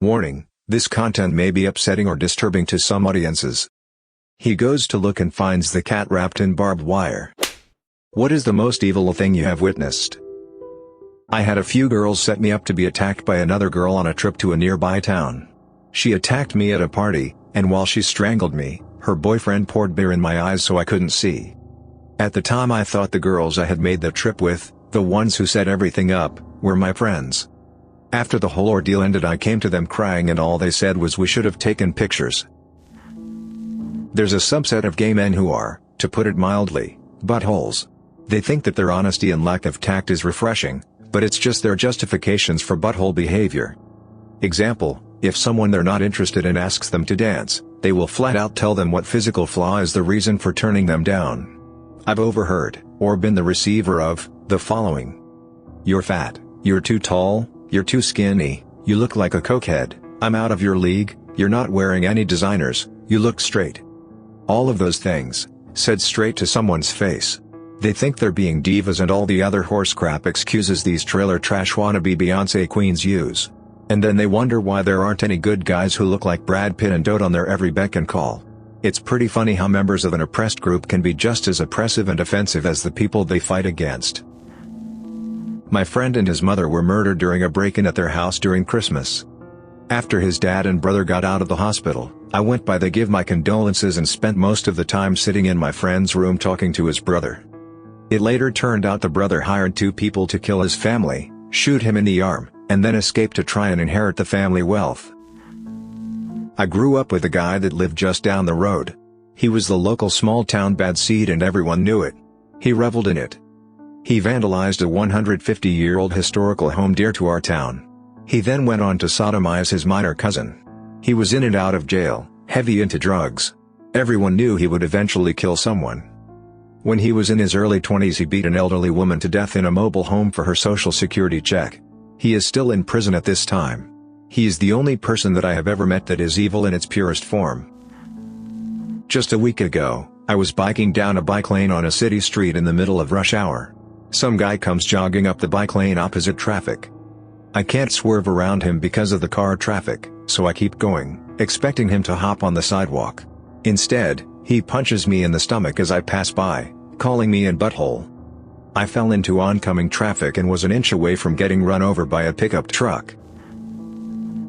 Warning, this content may be upsetting or disturbing to some audiences. He goes to look and finds the cat wrapped in barbed wire. What is the most evil thing you have witnessed? I had a few girls set me up to be attacked by another girl on a trip to a nearby town. She attacked me at a party, and while she strangled me, her boyfriend poured beer in my eyes so I couldn't see. At the time I thought the girls I had made the trip with, the ones who set everything up, were my friends. After the whole ordeal ended I came to them crying and all they said was we should have taken pictures. There's a subset of gay men who are, to put it mildly, buttholes. They think that their honesty and lack of tact is refreshing, but it's just their justifications for butthole behavior. Example, if someone they're not interested in asks them to dance, they will flat out tell them what physical flaw is the reason for turning them down. I've overheard, or been the receiver of, the following. You're fat, you're too tall, you're too skinny, you look like a cokehead, I'm out of your league, you're not wearing any designers, you look straight. All of those things, said straight to someone's face. They think they're being divas and all the other horse crap excuses these trailer trash wannabe Beyonce queens use. And then they wonder why there aren't any good guys who look like Brad Pitt and dote on their every beck and call. It's pretty funny how members of an oppressed group can be just as oppressive and offensive as the people they fight against. My friend and his mother were murdered during a break-in at their house during Christmas. After his dad and brother got out of the hospital, I went by to give my condolences and spent most of the time sitting in my friend's room talking to his brother. It later turned out the brother hired 2 people to kill his family, shoot him in the arm, and then escape to try and inherit the family wealth. I grew up with a guy that lived just down the road. He was the local small-town bad seed and everyone knew it. He reveled in it. He vandalized a 150-year-old historical home dear to our town. He then went on to sodomize his minor cousin. He was in and out of jail, heavy into drugs. Everyone knew he would eventually kill someone. When he was in his early 20s he beat an elderly woman to death in a mobile home for her social security check. He is still in prison at this time. He is the only person that I have ever met that is evil in its purest form. Just a week ago, I was biking down a bike lane on a city street in the middle of rush hour. Some guy comes jogging up the bike lane opposite traffic. I can't swerve around him because of the car traffic, so I keep going, expecting him to hop on the sidewalk. Instead, he punches me in the stomach as I pass by, calling me a butthole. I fell into oncoming traffic and was an inch away from getting run over by a pickup truck.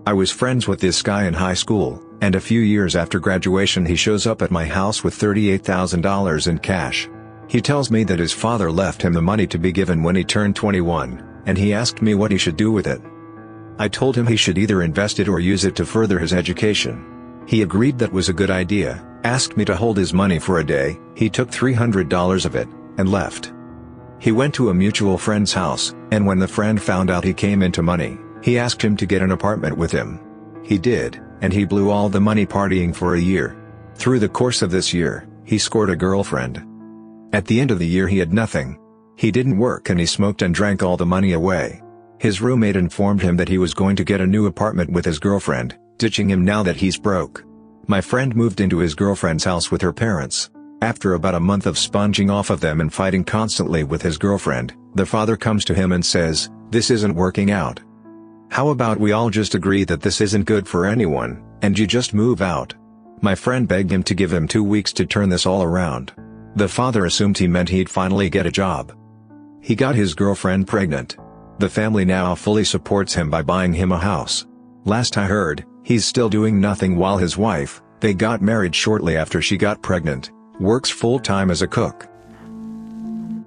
I was friends with this guy in high school, and a few years after graduation he shows up at my house with $38,000 in cash. He tells me that his father left him the money to be given when he turned 21, and he asked me what he should do with it. I told him he should either invest it or use it to further his education. He agreed that was a good idea, asked me to hold his money for a day. He took $300 of it, and left. He went to a mutual friend's house, and when the friend found out he came into money, he asked him to get an apartment with him. He did, and he blew all the money partying for a year. Through the course of this year, he scored a girlfriend. At the end of the year he had nothing. He didn't work and he smoked and drank all the money away. His roommate informed him that he was going to get a new apartment with his girlfriend, ditching him now that he's broke. My friend moved into his girlfriend's house with her parents. After about a month of sponging off of them and fighting constantly with his girlfriend, the father comes to him and says, "This isn't working out. How about we all just agree that this isn't good for anyone, and you just move out?" My friend begged him to give him 2 weeks to turn this all around. The father assumed he meant he'd finally get a job. He got his girlfriend pregnant. The family now fully supports him by buying him a house. Last I heard, he's still doing nothing while his wife, they got married shortly after she got pregnant, works full-time as a cook.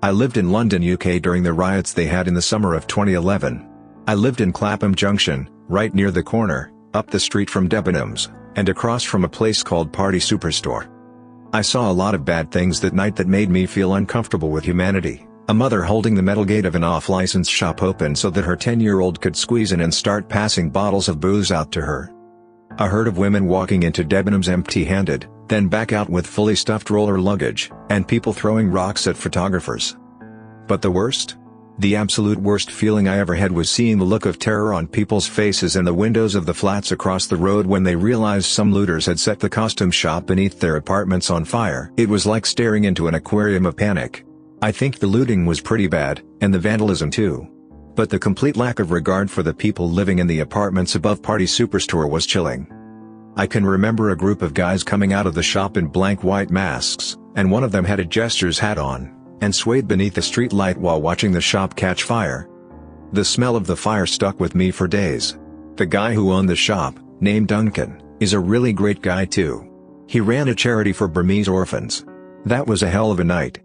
I lived in London, UK during the riots they had in the summer of 2011. I lived in Clapham Junction, right near the corner, up the street from Debenhams, and across from a place called Party Superstore. I saw a lot of bad things that night that made me feel uncomfortable with humanity. A mother holding the metal gate of an off-license shop open so that her 10-year-old could squeeze in and start passing bottles of booze out to her. A herd of women walking into Debenhams empty-handed, then back out with fully stuffed roller luggage, and people throwing rocks at photographers. But the worst? The absolute worst feeling I ever had was seeing the look of terror on people's faces in the windows of the flats across the road when they realized some looters had set the costume shop beneath their apartments on fire. It was like staring into an aquarium of panic. I think the looting was pretty bad, and the vandalism too. But the complete lack of regard for the people living in the apartments above Party Superstore was chilling. I can remember a group of guys coming out of the shop in blank white masks, and one of them had a jester's hat on, and swayed beneath the street light while watching the shop catch fire. The smell of the fire stuck with me for days. The guy who owned the shop, named Duncan, is a really great guy too. He ran a charity for Burmese orphans. That was a hell of a night.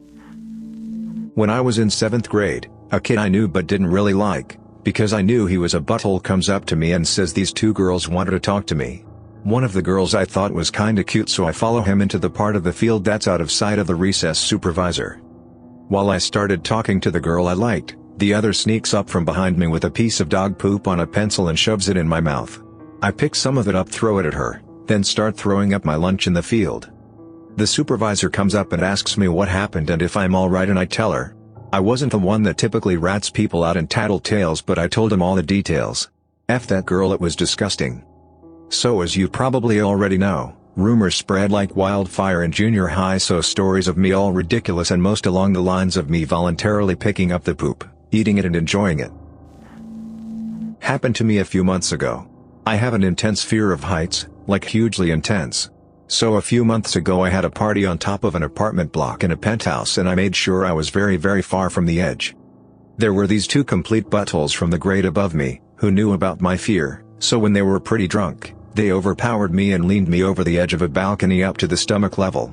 When I was in 7th grade, a kid I knew but didn't really like, because I knew he was a butthole, comes up to me and says these two girls wanted to talk to me. One of the girls I thought was kinda cute, so I follow him into the part of the field that's out of sight of the recess supervisor. While I started talking to the girl I liked, the other sneaks up from behind me with a piece of dog poop on a pencil and shoves it in my mouth. I pick some of it up, throw it at her, then start throwing up my lunch in the field. The supervisor comes up and asks me what happened and if I'm alright, and I tell her. I wasn't the one that typically rats people out in tattletales, but I told him all the details. F that girl, it was disgusting. So as you probably already know, rumors spread like wildfire in junior high, so stories of me all ridiculous and most along the lines of me voluntarily picking up the poop, eating it and enjoying it. Happened to me a few months ago. I have an intense fear of heights, like hugely intense. So a few months ago I had a party on top of an apartment block in a penthouse, and I made sure I was very far from the edge. There were these two complete buttholes from the grade above me, who knew about my fear, so when they were pretty drunk, they overpowered me and leaned me over the edge of a balcony up to the stomach level.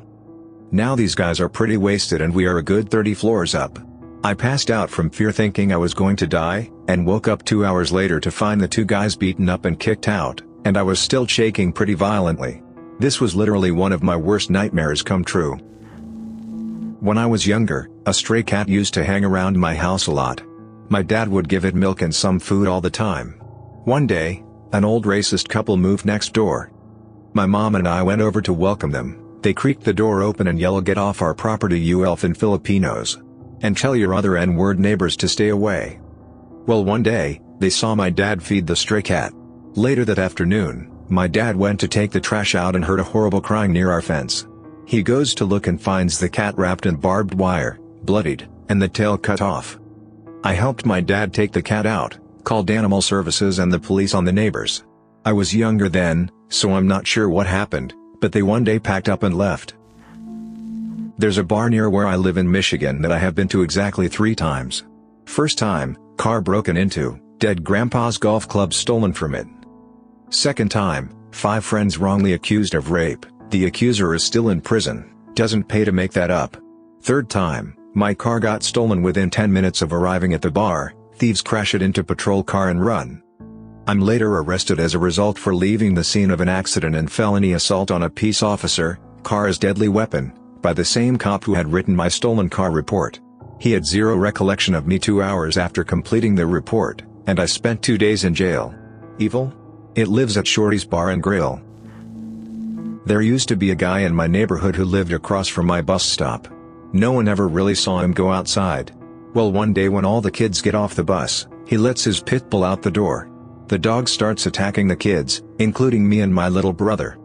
Now these guys are pretty wasted and we are a good 30 floors up. I passed out from fear thinking I was going to die, and woke up 2 hours later to find the two guys beaten up and kicked out, and I was still shaking pretty violently. This was literally one of my worst nightmares come true. When I was younger, a stray cat used to hang around my house a lot. My dad would give it milk and some food all the time. One day, an old racist couple moved next door. My mom and I went over to welcome them. They creaked the door open and yelled, "Get off our property, you elf," in Filipinos. "And tell your other N-word neighbors to stay away." Well, one day, they saw my dad feed the stray cat. Later that afternoon, my dad went to take the trash out and heard a horrible crying near our fence. He goes to look and finds the cat wrapped in barbed wire, bloodied, and the tail cut off. I helped my dad take the cat out, called animal services and the police on the neighbors. I was younger then, so I'm not sure what happened, but they one day packed up and left. There's a bar near where I live in Michigan that I have been to exactly 3 times. First time, car broken into, dead grandpa's golf club stolen from it. Second time, 5 friends wrongly accused of rape, the accuser is still in prison, doesn't pay to make that up. Third time, my car got stolen within 10 minutes of arriving at the bar, thieves crash it into patrol car and run. I'm later arrested as a result for leaving the scene of an accident and felony assault on a peace officer, car as deadly weapon, by the same cop who had written my stolen car report. He had zero recollection of me 2 hours after completing the report, and I spent 2 days in jail. Evil? It lives at Shorty's Bar and Grill. There used to be a guy in my neighborhood who lived across from my bus stop. No one ever really saw him go outside. Well, one day when all the kids get off the bus, he lets his pit bull out the door. The dog starts attacking the kids, including me and my little brother.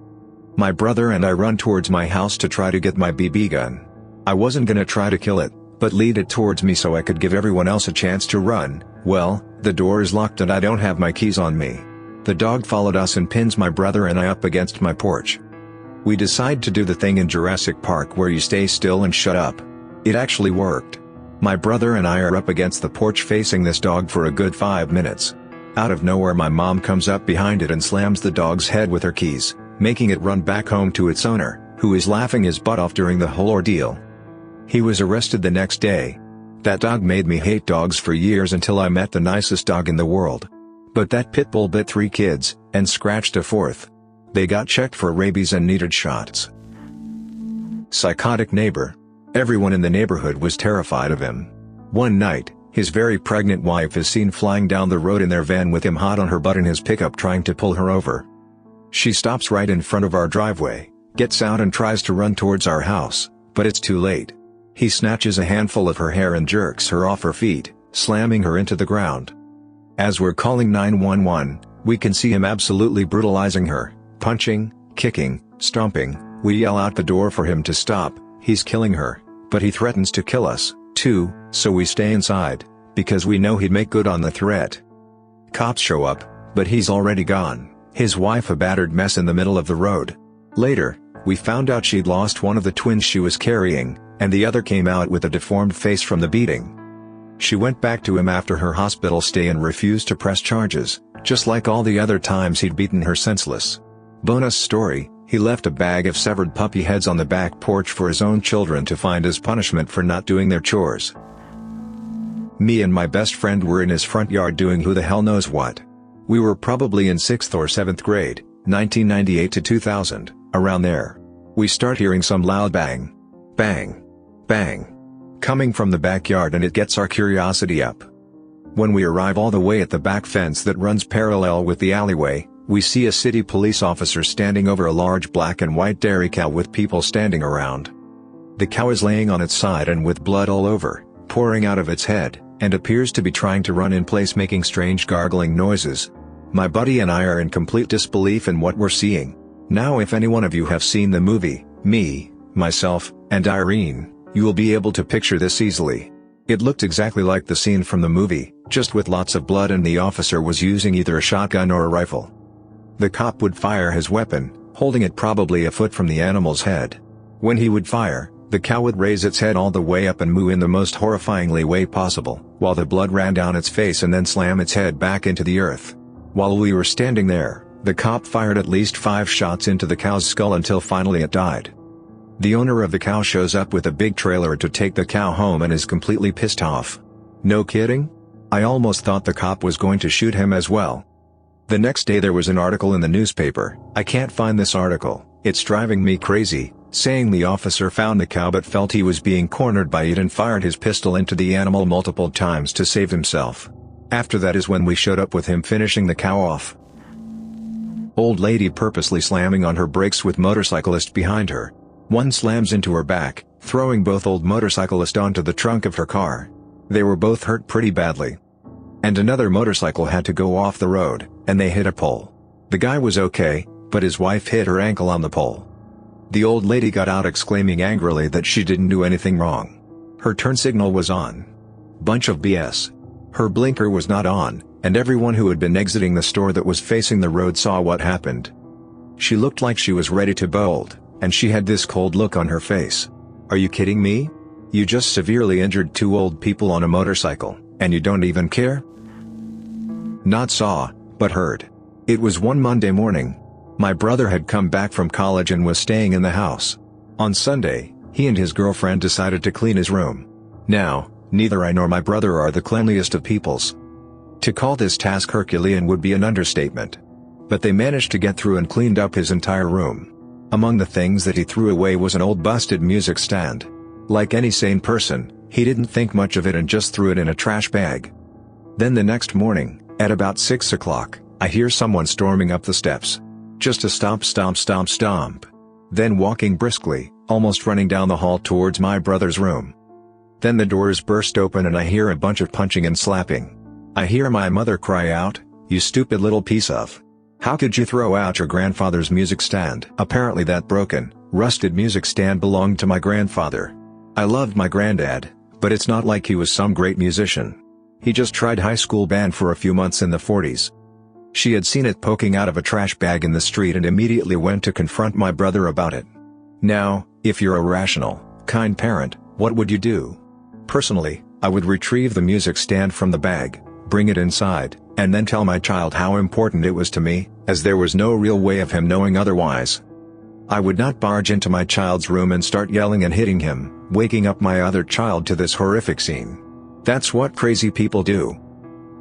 My brother and I run towards my house to try to get my BB gun. I wasn't gonna try to kill it, but lead it towards me so I could give everyone else a chance to run. Well, the door is locked and I don't have my keys on me. The dog followed us and pins my brother and I up against my porch. We decide to do the thing in Jurassic Park where you stay still and shut up. It actually worked. My brother and I are up against the porch facing this dog for a good 5 minutes. Out of nowhere my mom comes up behind it and slams the dog's head with her keys, making it run back home to its owner, who is laughing his butt off during the whole ordeal. He was arrested the next day. That dog made me hate dogs for years until I met the nicest dog in the world. But that pit bull bit 3 kids, and scratched a 4th. They got checked for rabies and needed shots. Psychotic neighbor. Everyone in the neighborhood was terrified of him. One night, his very pregnant wife is seen flying down the road in their van with him hot on her butt in his pickup trying to pull her over. She stops right in front of our driveway, gets out and tries to run towards our house, but it's too late. He snatches a handful of her hair and jerks her off her feet, slamming her into the ground. As we're calling 911, we can see him absolutely brutalizing her, punching, kicking, stomping. We yell out the door for him to stop. He's killing her, but he threatens to kill us, too, so we stay inside, because we know he'd make good on the threat. Cops show up, but he's already gone, his wife a battered mess in the middle of the road. Later, we found out she'd lost one of the twins she was carrying, and the other came out with a deformed face from the beating. She went back to him after her hospital stay and refused to press charges, just like all the other times he'd beaten her senseless. Bonus story, he left a bag of severed puppy heads on the back porch for his own children to find as punishment for not doing their chores. Me and my best friend were in his front yard doing who the hell knows what. We were probably in 6th or 7th grade, 1998 to 2000, around there. We start hearing some loud bang, bang, bang, coming from the backyard, and it gets our curiosity up. When we arrive all the way at the back fence that runs parallel with the alleyway, we see a city police officer standing over a large black and white dairy cow with people standing around. The cow is laying on its side and with blood all over, pouring out of its head, and appears to be trying to run in place, making strange gargling noises. My buddy and I are in complete disbelief in what we're seeing. Now if any one of you have seen the movie, me, myself, and Irene, you will be able to picture this easily. It looked exactly like the scene from the movie, just with lots of blood, and the officer was using either a shotgun or a rifle. The cop would fire his weapon, holding it probably a foot from the animal's head. When he would fire, the cow would raise its head all the way up and moo in the most horrifyingly way possible, while the blood ran down its face and then slam its head back into the earth. While we were standing there, the cop fired at least 5 shots into the cow's skull until finally it died. The owner of the cow shows up with a big trailer to take the cow home and is completely pissed off. No kidding? I almost thought the cop was going to shoot him as well. The next day there was an article in the newspaper. I can't find this article, it's driving me crazy, saying the officer found the cow but felt he was being cornered by it and fired his pistol into the animal multiple times to save himself. After that is when we showed up with him finishing the cow off. Old lady purposely slamming on her brakes with motorcyclist behind her. One slams into her back, throwing both old motorcyclist onto the trunk of her car. They were both hurt pretty badly. And another motorcycle had to go off the road, and they hit a pole. The guy was okay, but his wife hit her ankle on the pole. The old lady got out exclaiming angrily that she didn't do anything wrong. Her turn signal was on. Bunch of BS. Her blinker was not on, and everyone who had been exiting the store that was facing the road saw what happened. She looked like she was ready to bolt, and she had this cold look on her face. Are you kidding me? You just severely injured 2 old people on a motorcycle, and you don't even care? Not saw, but heard. It was one Monday morning. My brother had come back from college and was staying in the house. On Sunday, he and his girlfriend decided to clean his room. Now, neither I nor my brother are the cleanliest of peoples. To call this task Herculean would be an understatement. But they managed to get through and cleaned up his entire room. Among the things that he threw away was an old busted music stand. Like any sane person, he didn't think much of it and just threw it in a trash bag. Then the next morning, at about 6 o'clock, I hear someone storming up the steps. Just a stomp stomp stomp stomp. Then walking briskly, almost running down the hall towards my brother's room. Then the doors burst open and I hear a bunch of punching and slapping. I hear my mother cry out, "You stupid little piece of... How could you throw out your grandfather's music stand?" Apparently that broken, rusted music stand belonged to my grandfather. I loved my granddad, but it's not like he was some great musician. He just tried high school band for a few months in the 40s. She had seen it poking out of a trash bag in the street and immediately went to confront my brother about it. Now, if you're a rational, kind parent, what would you do? Personally, I would retrieve the music stand from the bag, bring it inside, and then tell my child how important it was to me, as there was no real way of him knowing otherwise. I would not barge into my child's room and start yelling and hitting him, waking up my other child to this horrific scene. That's what crazy people do.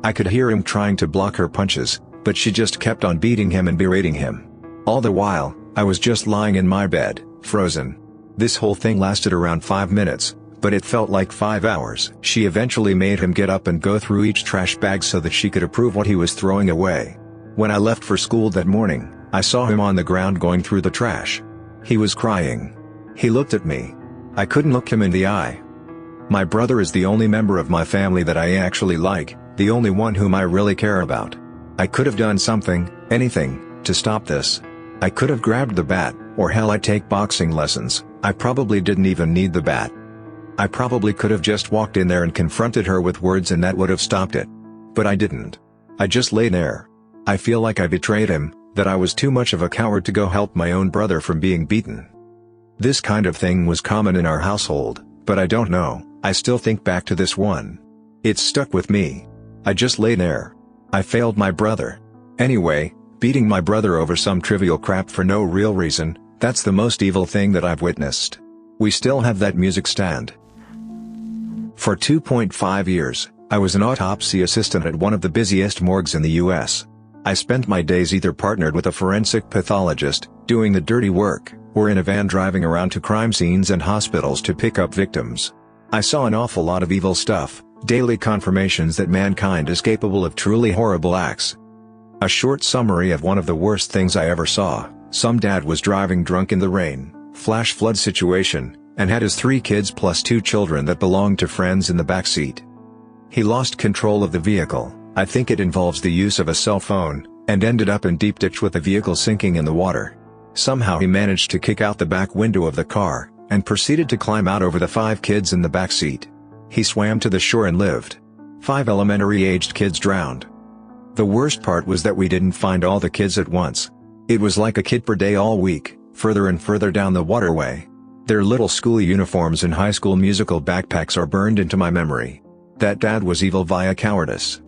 I could hear him trying to block her punches, but she just kept on beating him and berating him. All the while, I was just lying in my bed, frozen. This whole thing lasted around 5 minutes, but it felt like 5 hours. She eventually made him get up and go through each trash bag so that she could approve what he was throwing away. When I left for school that morning, I saw him on the ground going through the trash. He was crying. He looked at me. I couldn't look him in the eye. My brother is the only member of my family that I actually like, the only one whom I really care about. I could have done something, anything, to stop this. I could have grabbed the bat, or hell, I take boxing lessons. I probably didn't even need the bat. I probably could have just walked in there and confronted her with words and that would have stopped it. But I didn't. I just lay there. I feel like I betrayed him, that I was too much of a coward to go help my own brother from being beaten. This kind of thing was common in our household, but I don't know, I still think back to this one. It's stuck with me. I just lay there. I failed my brother. Anyway, beating my brother over some trivial crap for no real reason, that's the most evil thing that I've witnessed. We still have that music stand. For 2.5 years, I was an autopsy assistant at one of the busiest morgues in the US. I spent my days either partnered with a forensic pathologist, doing the dirty work, or in a van driving around to crime scenes and hospitals to pick up victims. I saw an awful lot of evil stuff, daily confirmations that mankind is capable of truly horrible acts. A short summary of one of the worst things I ever saw: some dad was driving drunk in the rain, flash flood situation, and had his 3 kids plus 2 children that belonged to friends in the back seat. He lost control of the vehicle, I think it involves the use of a cell phone, and ended up in deep ditch with the vehicle sinking in the water. Somehow he managed to kick out the back window of the car, and proceeded to climb out over the 5 kids in the back seat. He swam to the shore and lived. 5 elementary-aged kids drowned. The worst part was that we didn't find all the kids at once. It was like a kid per day all week, further and further down the waterway. Their little school uniforms and high school musical backpacks are burned into my memory. That dad was evil via cowardice.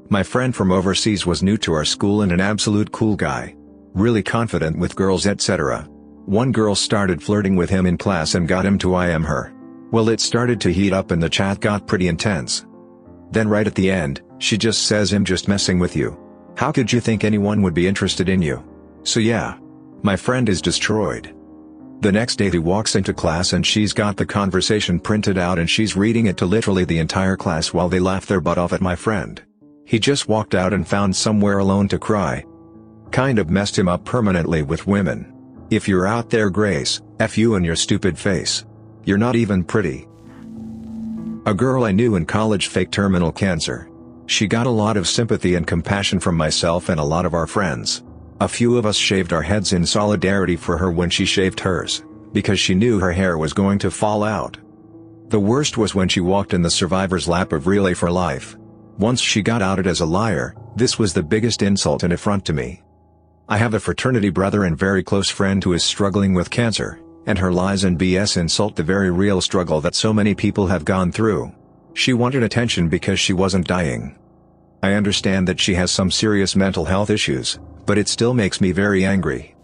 My friend from overseas was new to our school and an absolute cool guy. Really confident with girls, etc. One girl started flirting with him in class and got him to IM her. Well, it started to heat up and the chat got pretty intense. Then right at the end, she just says, "I'm just messing with you. How could you think anyone would be interested in you?" So yeah. My friend is destroyed. The next day he walks into class and she's got the conversation printed out and she's reading it to literally the entire class while they laugh their butt off at my friend. He just walked out and found somewhere alone to cry. Kind of messed him up permanently with women. If you're out there, Grace, F you and your stupid face. You're not even pretty. A girl I knew in college faked terminal cancer. She got a lot of sympathy and compassion from myself and a lot of our friends. A few of us shaved our heads in solidarity for her when she shaved hers, because she knew her hair was going to fall out. The worst was when she walked in the survivor's lap of Relay for Life. Once she got outed as a liar, this was the biggest insult and affront to me. I have a fraternity brother and very close friend who is struggling with cancer, and her lies and BS insult the very real struggle that so many people have gone through. She wanted attention because she wasn't dying. I understand that she has some serious mental health issues, but it still makes me very angry.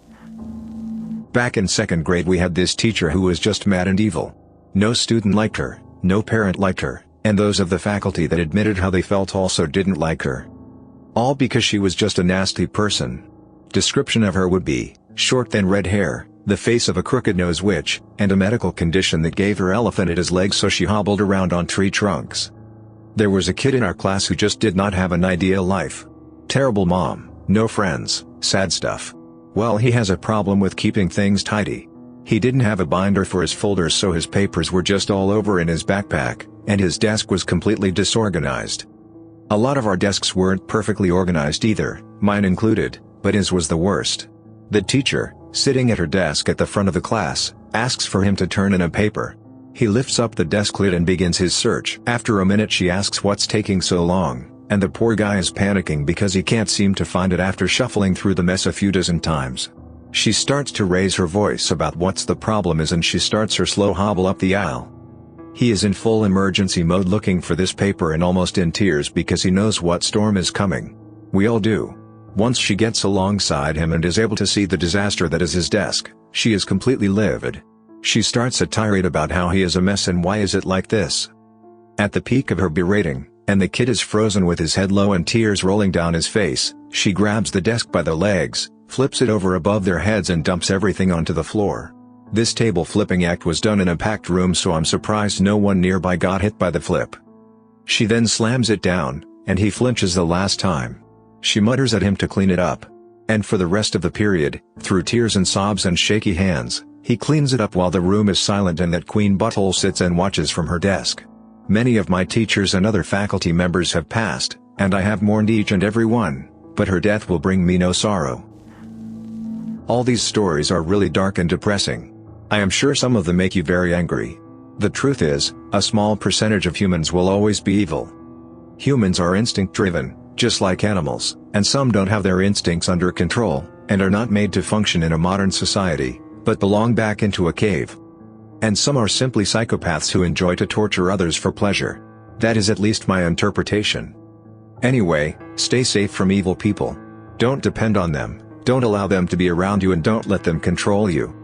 Back in 2nd grade we had this teacher who was just mad and evil. No student liked her, no parent liked her, and those of the faculty that admitted how they felt also didn't like her. All because she was just a nasty person. Description of her would be: short thin red hair, the face of a crooked nose witch, and a medical condition that gave her elephant at his legs so she hobbled around on tree trunks. There was a kid in our class who just did not have an ideal life. Terrible mom, no friends, sad stuff. Well, he has a problem with keeping things tidy. He didn't have a binder for his folders, so his papers were just all over in his backpack, and his desk was completely disorganized. A lot of our desks weren't perfectly organized either, mine included, but his was the worst. The teacher, sitting at her desk at the front of the class, asks for him to turn in a paper. He lifts up the desk lid and begins his search. After a minute she asks what's taking so long, and the poor guy is panicking because he can't seem to find it after shuffling through the mess a few dozen times. She starts to raise her voice about what's the problem is, and she starts her slow hobble up the aisle. He is in full emergency mode looking for this paper and almost in tears because he knows what storm is coming. We all do. Once she gets alongside him and is able to see the disaster that is his desk, she is completely livid. She starts a tirade about how he is a mess and why is it like this. At the peak of her berating, and the kid is frozen with his head low and tears rolling down his face, she grabs the desk by the legs, flips it over above their heads and dumps everything onto the floor. This table flipping act was done in a packed room, so I'm surprised no one nearby got hit by the flip. She then slams it down, and he flinches the last time. She mutters at him to clean it up. And for the rest of the period, through tears and sobs and shaky hands, he cleans it up while the room is silent and that queen butthole sits and watches from her desk. Many of my teachers and other faculty members have passed, and I have mourned each and every one, but her death will bring me no sorrow. All these stories are really dark and depressing. I am sure some of them make you very angry. The truth is, a small percentage of humans will always be evil. Humans are instinct-driven, just like animals, and some don't have their instincts under control, and are not made to function in a modern society, but belong back into a cave. And some are simply psychopaths who enjoy to torture others for pleasure. That is at least my interpretation. Anyway, stay safe from evil people. Don't depend on them, don't allow them to be around you, and don't let them control you.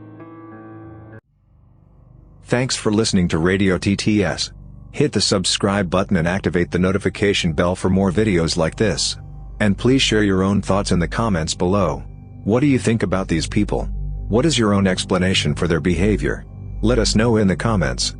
Thanks for listening to Radio TTS. Hit the subscribe button and activate the notification bell for more videos like this. And please share your own thoughts in the comments below. What do you think about these people? What is your own explanation for their behavior? Let us know in the comments.